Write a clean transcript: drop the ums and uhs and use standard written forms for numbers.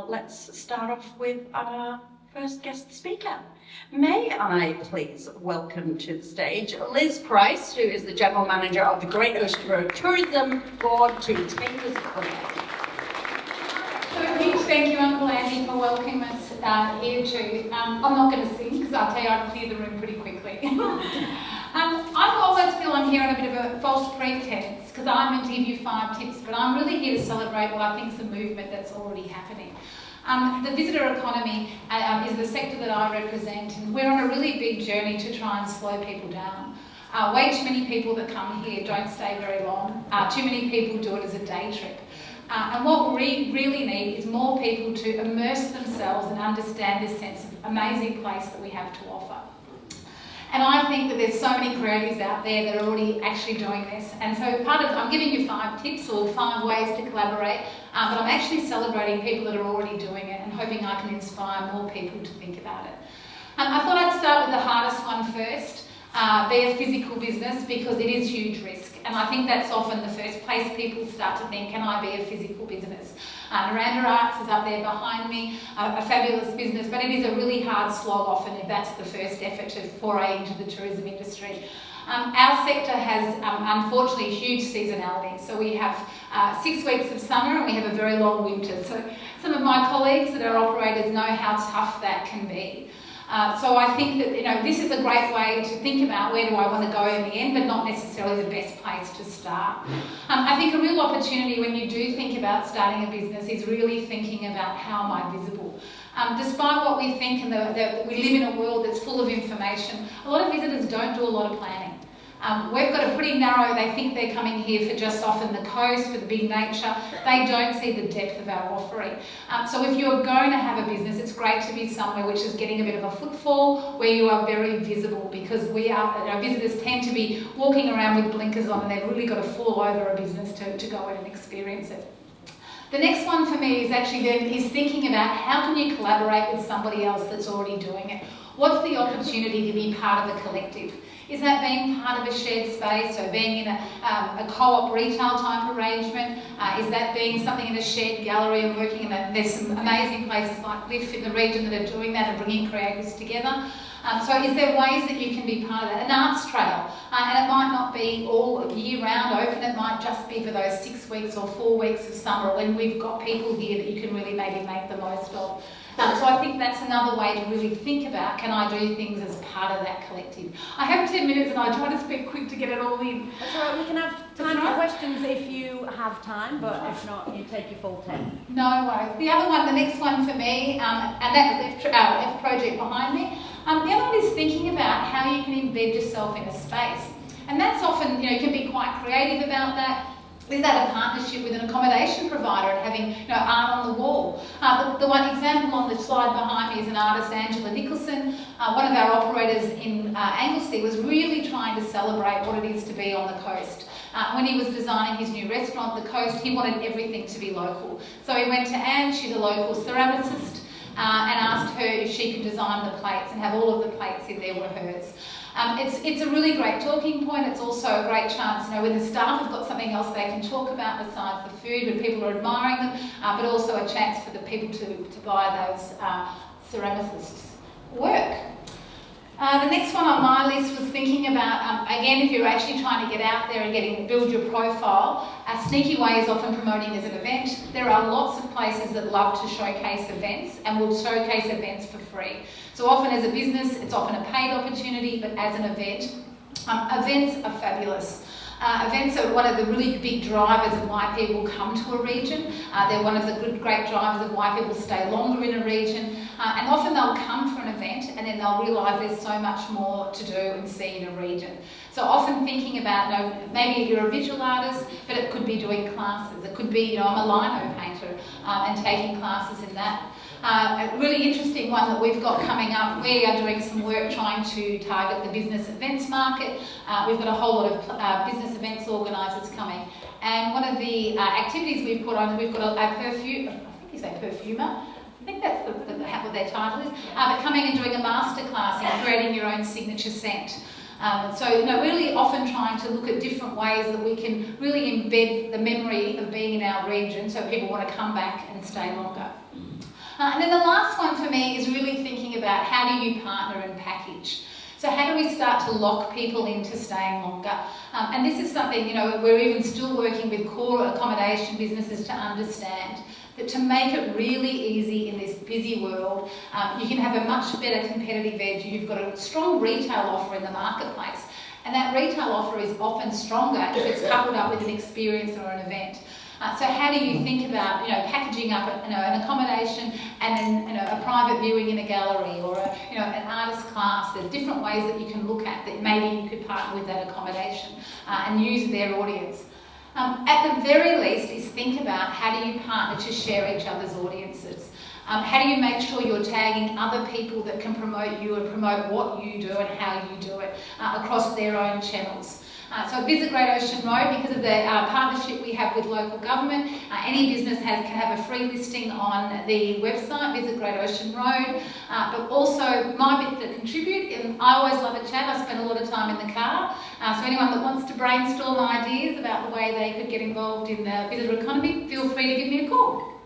Let's start off with our first guest speaker. May I please welcome to the stage Liz Price, who is the General Manager of the Great Ocean Road Tourism Board, to take us from there. So a huge thank you, Uncle Andy, for welcoming us here too. I'm not going to sing because I'll tell you I'd clear the room pretty quickly. I always feel I'm here on a bit of a false pretense because I'm meant to give you 5 tips, but I'm really here to celebrate what I think is a movement that's already happening. The visitor economy is the sector that I represent, and we're on a really big journey to try and slow people down. Way too many people that come here don't stay very long. Too many people do it as a day trip. And what we really need is more people to immerse themselves and understand this sense of amazing place that we have to offer. And I think that there's so many creatives out there that are already actually doing this. And so I'm giving you 5 tips or 5 ways to collaborate, but I'm actually celebrating people that are already doing it and hoping I can inspire more people to think about it. I thought I'd start with the hardest one first, be a physical business, because it is huge risk. And I think that's often the first place people start to think, can I be a physical business? Naranda Arts is up there behind me, a fabulous business, but it is a really hard slog often if that's the first effort to foray into the tourism industry. Our sector has, unfortunately, huge seasonality. So we have 6 weeks of summer and we have a very long winter. So some of my colleagues that are operators know how tough that can be. So I think that this is a great way to think about where do I want to go in the end, but not necessarily the best place to start. I think a real opportunity when you do think about starting a business is really thinking about how am I visible. Despite what we think and that we live in a world that's full of information, a lot of visitors don't do a lot of planning. We've got a pretty narrow, they think they're coming here for just often the coast, for the big nature. They don't see the depth of our offering. So if you're going to have a business, it's great to be somewhere which is getting a bit of a footfall, where you are very visible, because our visitors tend to be walking around with blinkers on and they've really got to fall over a business to go in and experience it. The next one for me is actually thinking about how can you collaborate with somebody else that's already doing it. What's the opportunity to be part of a collective? Is that being part of a shared space, so being in a co-op retail type arrangement? Is that being something in a shared gallery and working in there's some amazing places like LIF in the region that are doing that and bringing creators together. So is there ways that you can be part of that? An arts trail, and it might not be all year round open, it might just be for those 6 weeks or 4 weeks of summer when we've got people here that you can really maybe make the most of. So I think that's another way to really think about, can I do things as part of that collective? I have 10 minutes and I try to speak quick to get it all in. That's all right, we can have time for questions if you have time, but if not, you take your full 10. No worries. The other one, the next one for me, and that was F project behind me. The other one is thinking about how you can embed yourself in a space. And that's often, you can be quite creative about that. Is that a partnership with an accommodation provider and having art on the wall? The one example on the slide behind me is an artist, Angela Nicholson. One of our operators in Anglesey was really trying to celebrate what it is to be on the coast. When he was designing his new restaurant, The Coast, he wanted everything to be local. So he went to Anne, she's a local ceramicist, and asked her if she could design the plates and have all of the plates in there were hers. It's a really great talking point. It's also a great chance, when the staff have got something else they can talk about besides the food, when people are admiring them, but also a chance for the people to buy those ceramicists' work. The next one on my list was thinking about, again, if you're actually trying to get out there and build your profile, a sneaky way is often promoting as an event. There are lots of places that love to showcase events and will showcase events for free. So often as a business, it's often a paid opportunity, but as an event, events are fabulous. Events are one of the really big drivers of why people come to a region. They're one of the great drivers of why people stay longer in a region. And often they'll come for an event and then they'll realise there's so much more to do and see in a region. So often thinking about, maybe you're a visual artist, but it could be doing classes. It could be, I'm a lino painter and taking classes in that. A really interesting one that we've got coming up, we are doing some work trying to target the business events market. We've got a whole lot of business events organisers coming. And one of the activities we've put on, we've got a perfume, I think you say perfumer, I think that's what their title is, but coming and doing a masterclass in creating your own signature scent. So, really often trying to look at different ways that we can really embed the memory of being in our region so people want to come back and stay longer. And then the last one for me is really thinking about how do you partner and package. So how do we start to lock people into staying longer? And this is something, we're even still working with core accommodation businesses to understand that to make it really easy in this busy world, you can have a much better competitive edge. You've got a strong retail offer in the marketplace, and that retail offer is often stronger if it's coupled up with an experience or an event. So how do you think about, packaging up, an accommodation and then, a private viewing in a gallery or an artist class? There's different ways that you can look at that maybe you could partner with that accommodation and use their audience. At the very least is think about how do you partner to share each other's audiences. How do you make sure you're tagging other people that can promote you and promote what you do and how you do it across their own channels. So at Visit Great Ocean Road, because of the partnership we have with local government, any business can have a free listing on the website, Visit Great Ocean Road, but also my bit to contribute, and I always love a chat. I spend a lot of time in the car, so anyone that wants to brainstorm ideas about the way they could get involved in the visitor economy, feel free to give me a call.